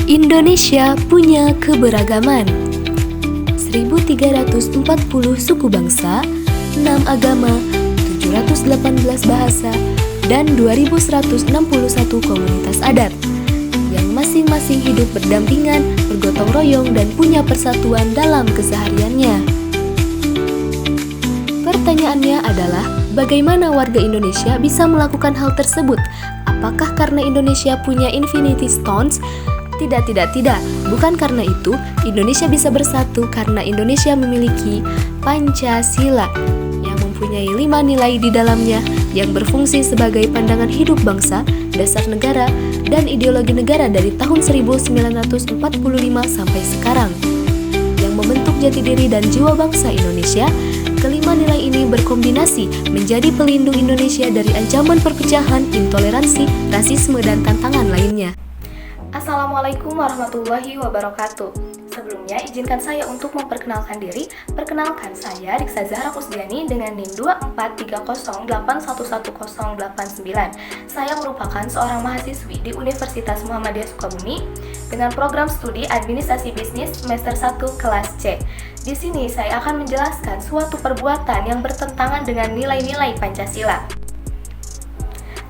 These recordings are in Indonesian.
Indonesia punya keberagaman. 1.340 suku bangsa, 6 agama, 718 bahasa, dan 2.161 komunitas adat yang masing-masing hidup berdampingan, bergotong royong, dan punya persatuan dalam kesehariannya. Pertanyaannya adalah, bagaimana warga Indonesia bisa melakukan hal tersebut? Apakah karena Indonesia punya Infinity Stones? Tidak. Bukan karena itu, Indonesia bisa bersatu karena Indonesia memiliki Pancasila yang mempunyai 5 nilai di dalamnya yang berfungsi sebagai pandangan hidup bangsa, dasar negara, dan ideologi negara dari tahun 1945 sampai sekarang yang membentuk jati diri dan jiwa bangsa Indonesia. Kelima nilai ini berkombinasi menjadi pelindung Indonesia dari ancaman perpecahan, intoleransi, rasisme, dan tantangan lainnya. Assalamualaikum warahmatullahi wabarakatuh. Sebelumnya, izinkan saya untuk memperkenalkan diri. Perkenalkan, saya Riksa Zahra Kusdiani dengan NIM 2430811089. Saya merupakan seorang mahasiswi di Universitas Muhammadiyah Sukabumi dengan program studi Administrasi Bisnis semester 1 kelas C. Di sini saya akan menjelaskan suatu perbuatan yang bertentangan dengan nilai-nilai Pancasila.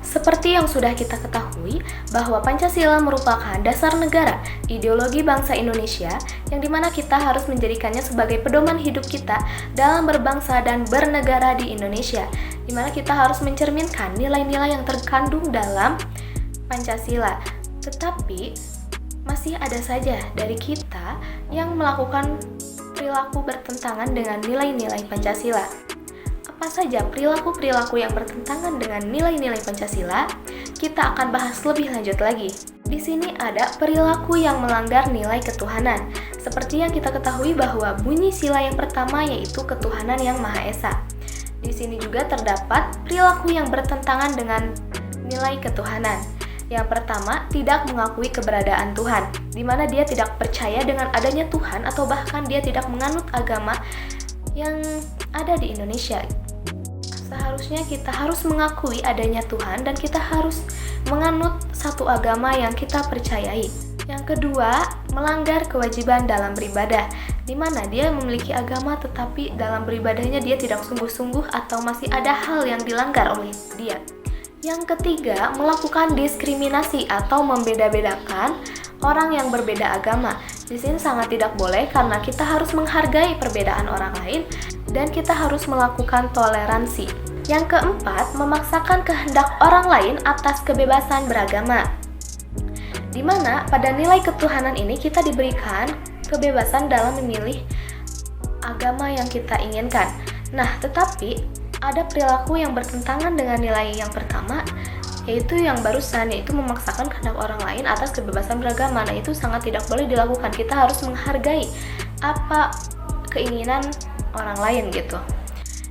Seperti yang sudah kita ketahui, bahwa Pancasila merupakan dasar negara, ideologi bangsa Indonesia, yang dimana kita harus menjadikannya sebagai pedoman hidup kita dalam berbangsa dan bernegara di Indonesia, dimana kita harus mencerminkan nilai-nilai yang terkandung dalam Pancasila. Tetapi, masih ada saja dari kita yang melakukan perilaku bertentangan dengan nilai-nilai Pancasila. Apa saja perilaku-perilaku yang bertentangan dengan nilai-nilai Pancasila? Kita akan bahas lebih lanjut lagi. Di sini ada perilaku yang melanggar nilai ketuhanan. Seperti yang kita ketahui bahwa bunyi sila yang pertama yaitu ketuhanan yang Maha Esa. Di sini juga terdapat perilaku yang bertentangan dengan nilai ketuhanan. Yang pertama, tidak mengakui keberadaan Tuhan, di mana dia tidak percaya dengan adanya Tuhan atau bahkan dia tidak menganut agama yang ada di Indonesia. Seharusnya kita harus mengakui adanya Tuhan dan kita harus menganut satu agama yang kita percayai. Yang kedua, melanggar kewajiban dalam beribadah, di mana dia memiliki agama tetapi dalam beribadahnya dia tidak sungguh-sungguh atau masih ada hal yang dilanggar oleh dia. Yang ketiga, melakukan diskriminasi atau membeda-bedakan orang yang berbeda agama. Di sini sangat tidak boleh karena kita harus menghargai perbedaan orang lain dan kita harus melakukan toleransi. Yang keempat, memaksakan kehendak orang lain atas kebebasan beragama. Di mana pada nilai ketuhanan ini kita diberikan kebebasan dalam memilih agama yang kita inginkan. Nah, tetapi ada perilaku yang bertentangan dengan nilai yang pertama, yaitu yang barusan, yaitu memaksakan kehendak orang lain atas kebebasan beragama. Nah, itu sangat tidak boleh dilakukan. Kita harus menghargai apa keinginan orang lain gitu.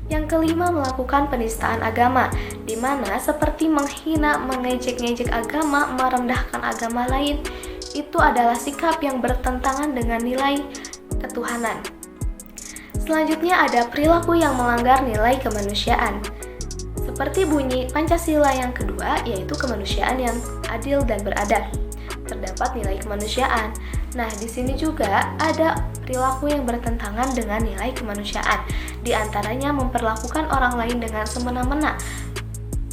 Yang kelima, melakukan penistaan agama, di mana seperti menghina, mengejek-ngejek agama, merendahkan agama lain, itu adalah sikap yang bertentangan dengan nilai ketuhanan. Selanjutnya ada perilaku yang melanggar nilai kemanusiaan. Seperti bunyi Pancasila yang kedua, yaitu kemanusiaan yang adil dan beradab. Terdapat nilai kemanusiaan. Nah, di sini juga ada perilaku yang bertentangan dengan nilai kemanusiaan. Di antaranya memperlakukan orang lain dengan semena-mena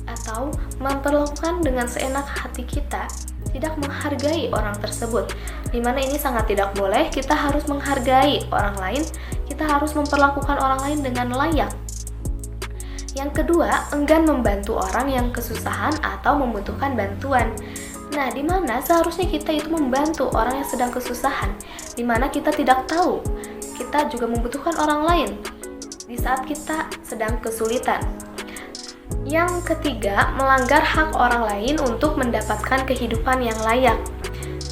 atau memperlakukan dengan seenak hati kita, tidak menghargai orang tersebut. Dimana ini sangat tidak boleh, kita harus menghargai orang lain, kita harus memperlakukan orang lain dengan layak. Yang kedua, enggan membantu orang yang kesusahan atau membutuhkan bantuan. Nah, di mana seharusnya kita itu membantu orang yang sedang kesusahan, di mana kita tidak tahu, kita juga membutuhkan orang lain di saat kita sedang kesulitan. Yang ketiga, melanggar hak orang lain untuk mendapatkan kehidupan yang layak.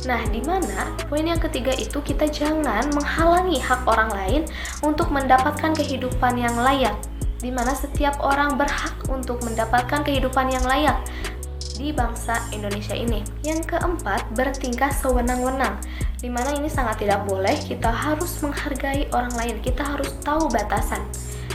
Nah, di mana poin yang ketiga itu kita jangan menghalangi hak orang lain untuk mendapatkan kehidupan yang layak, di mana setiap orang berhak untuk mendapatkan kehidupan yang layak di bangsa Indonesia ini. Yang keempat, bertingkah sewenang-wenang, di mana ini sangat tidak boleh. Kita harus menghargai orang lain, kita harus tahu batasan.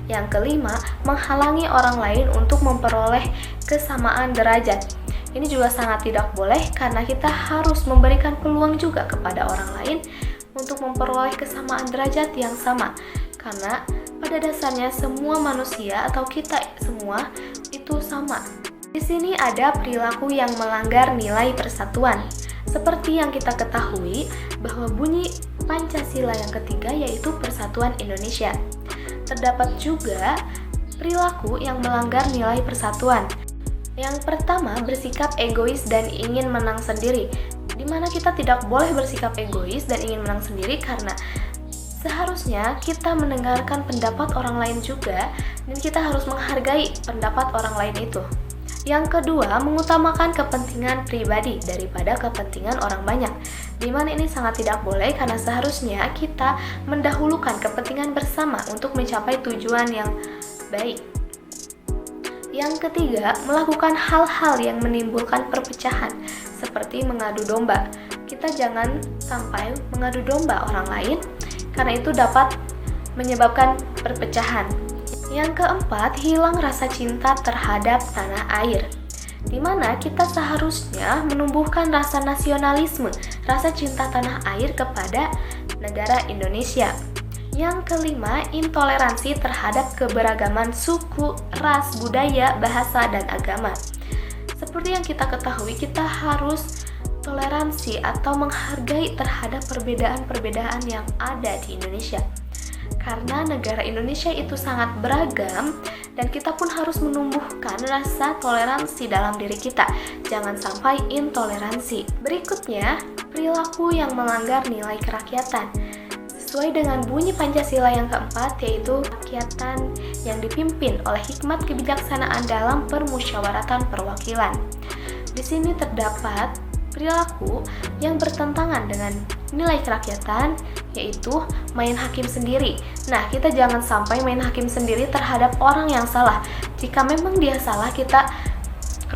Yang kelima, menghalangi orang lain untuk memperoleh kesamaan derajat. Ini juga sangat tidak boleh karena kita harus memberikan peluang juga kepada orang lain untuk memperoleh kesamaan derajat yang sama. Karena pada dasarnya semua manusia atau kita semua itu sama. Di sini ada perilaku yang melanggar nilai persatuan. Seperti yang kita ketahui bahwa bunyi Pancasila yang ketiga yaitu Persatuan Indonesia. Terdapat juga perilaku yang melanggar nilai persatuan. Yang pertama, bersikap egois dan ingin menang sendiri. Di mana kita tidak boleh bersikap egois dan ingin menang sendiri karena seharusnya kita mendengarkan pendapat orang lain juga dan kita harus menghargai pendapat orang lain itu. Yang kedua, mengutamakan kepentingan pribadi daripada kepentingan orang banyak. Di mana ini sangat tidak boleh karena seharusnya kita mendahulukan kepentingan bersama untuk mencapai tujuan yang baik. Yang ketiga, melakukan hal-hal yang menimbulkan perpecahan seperti mengadu domba. Kita jangan sampai mengadu domba orang lain karena itu dapat menyebabkan perpecahan. Yang keempat, hilang rasa cinta terhadap tanah air. Di mana kita seharusnya menumbuhkan rasa nasionalisme, rasa cinta tanah air kepada negara Indonesia. Yang kelima, intoleransi terhadap keberagaman suku, ras, budaya, bahasa, dan agama. Seperti yang kita ketahui, kita harus toleransi atau menghargai terhadap perbedaan-perbedaan yang ada di Indonesia. Karena negara Indonesia itu sangat beragam dan kita pun harus menumbuhkan rasa toleransi dalam diri kita. Jangan sampai intoleransi. Berikutnya, perilaku yang melanggar nilai kerakyatan. Sesuai dengan bunyi Pancasila yang keempat, yaitu kerakyatan yang dipimpin oleh hikmat kebijaksanaan dalam permusyawaratan perwakilan. Di sini terdapat perilaku yang bertentangan dengan nilai kerakyatan, yaitu main hakim sendiri. Nah, kita jangan sampai main hakim sendiri terhadap orang yang salah. Jika memang dia salah, kita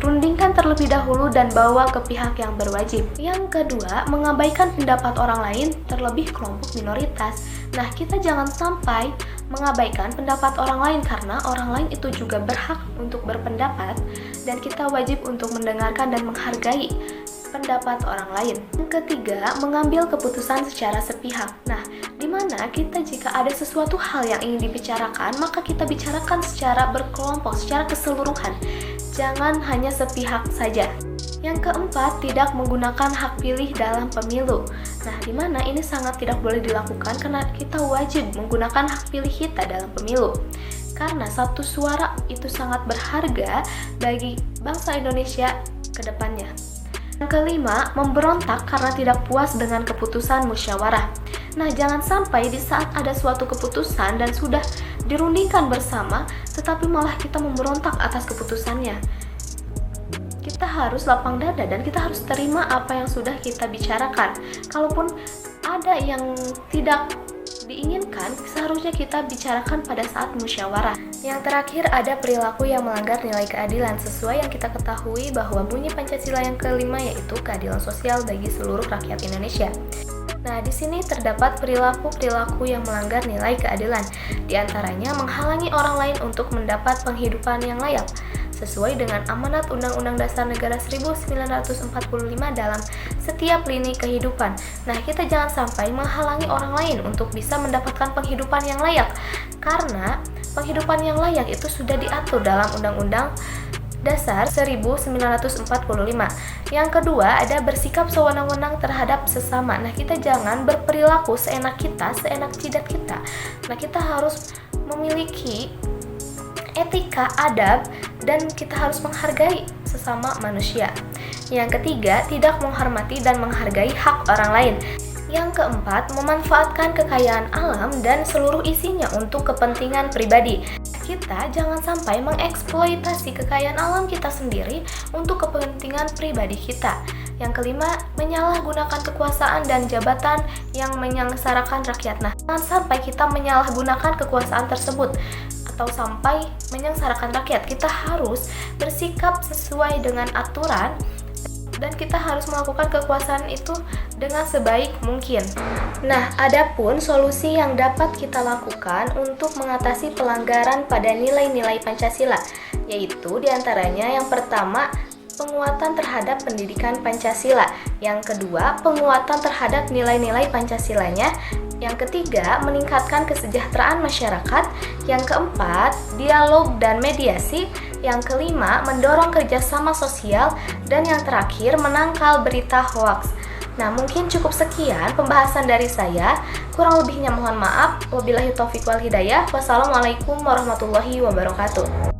rundingkan terlebih dahulu dan bawa ke pihak yang berwajib. Yang kedua, mengabaikan pendapat orang lain, terlebih kelompok minoritas. Nah, kita jangan sampai mengabaikan pendapat orang lain karena orang lain itu juga berhak untuk berpendapat dan kita wajib untuk mendengarkan dan menghargai pendapat orang lain. Yang ketiga, mengambil keputusan secara sepihak. Nah, di mana kita jika ada sesuatu hal yang ingin dibicarakan, maka kita bicarakan secara berkelompok, secara keseluruhan. Jangan hanya sepihak saja. Yang keempat, tidak menggunakan hak pilih dalam pemilu. Nah, di mana ini sangat tidak boleh dilakukan karena kita wajib menggunakan hak pilih kita dalam pemilu. Karena satu suara itu sangat berharga bagi bangsa Indonesia ke depannya. Yang kelima, memberontak karena tidak puas dengan keputusan musyawarah. Nah, jangan sampai di saat ada suatu keputusan dan sudah dirundingkan bersama, tetapi malah kita memberontak atas keputusannya. Kita harus lapang dada dan kita harus terima apa yang sudah kita bicarakan. Kalaupun ada yang tidak diinginkan, seharusnya kita bicarakan pada saat musyawarah. Yang terakhir, ada perilaku yang melanggar nilai keadilan sesuai yang kita ketahui bahwa bunyi Pancasila yang kelima yaitu keadilan sosial bagi seluruh rakyat Indonesia. Nah, di sini terdapat perilaku-perilaku yang melanggar nilai keadilan. Di antaranya menghalangi orang lain untuk mendapat penghidupan yang layak sesuai dengan amanat Undang-Undang Dasar Negara 1945 dalam setiap lini kehidupan. Nah, kita jangan sampai menghalangi orang lain untuk bisa mendapatkan penghidupan yang layak karena penghidupan yang layak itu sudah diatur dalam Undang-Undang Dasar 1945. Yang kedua, ada bersikap sewenang-wenang terhadap sesama. Nah, kita jangan berperilaku seenak kita, seenak jidat kita. Nah, kita harus memiliki etika, adab, dan kita harus menghargai sesama manusia. Yang ketiga, tidak menghormati dan menghargai hak orang lain. Yang keempat, memanfaatkan kekayaan alam dan seluruh isinya untuk kepentingan pribadi. Kita jangan sampai mengeksploitasi kekayaan alam kita sendiri untuk kepentingan pribadi kita. Yang kelima, menyalahgunakan kekuasaan dan jabatan yang menyengsarakan rakyat. Nah, jangan sampai kita menyalahgunakan kekuasaan tersebut atau sampai menyengsarakan rakyat. Kita harus bersikap sesuai dengan aturan dan kita harus melakukan kekuasaan itu dengan sebaik mungkin. Nah, adapun solusi yang dapat kita lakukan untuk mengatasi pelanggaran pada nilai-nilai Pancasila, yaitu diantaranya yang pertama, penguatan terhadap pendidikan Pancasila. Yang kedua, penguatan terhadap nilai-nilai Pancasilanya. Yang ketiga, meningkatkan kesejahteraan masyarakat. Yang keempat, dialog dan mediasi. Yang kelima, mendorong kerjasama sosial. Dan yang terakhir, menangkal berita hoaks. Nah, mungkin cukup sekian pembahasan dari saya. Kurang lebihnya mohon maaf. Wabillahi taufiq wal hidayah. Wassalamualaikum warahmatullahi wabarakatuh.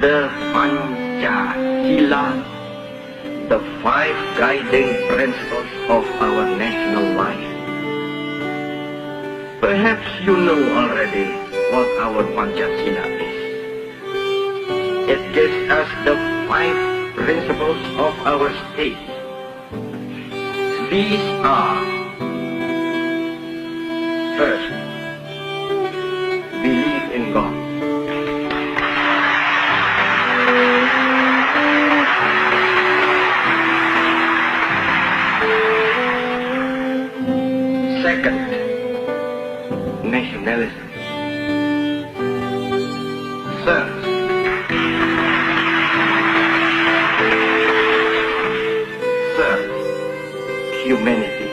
The Pancasila, the five guiding principles of our national life. Perhaps you know already what our Pancasila is. It gives us the five principles of our state. These are: first, believe in God. Second, nationalism. Third, humanity.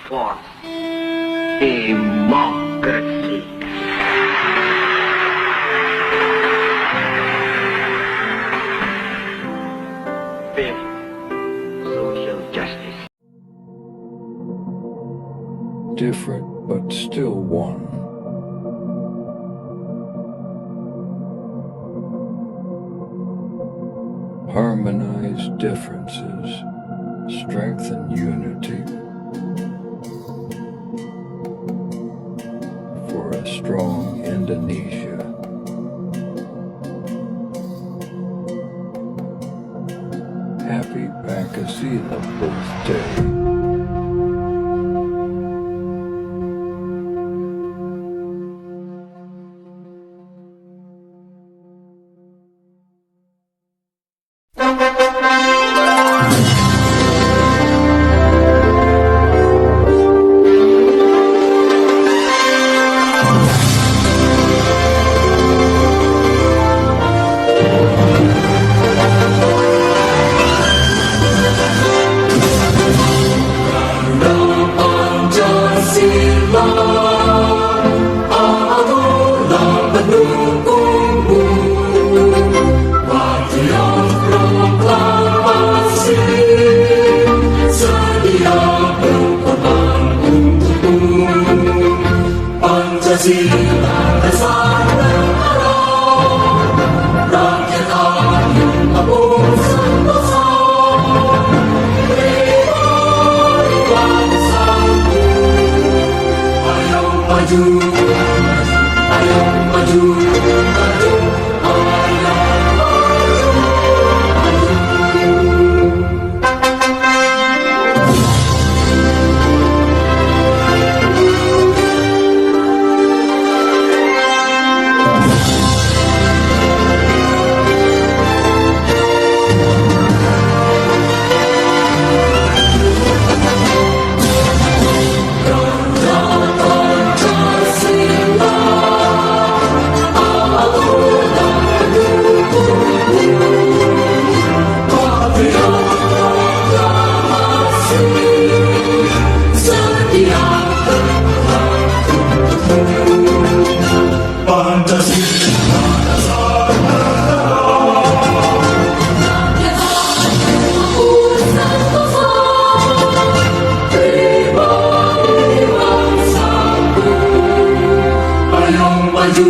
Fourth, democracy. Fifth, social justice. Different but still one. Harmonize differences, strengthen unity for a strong Indonesia. Happy Pancasila birthday. Maju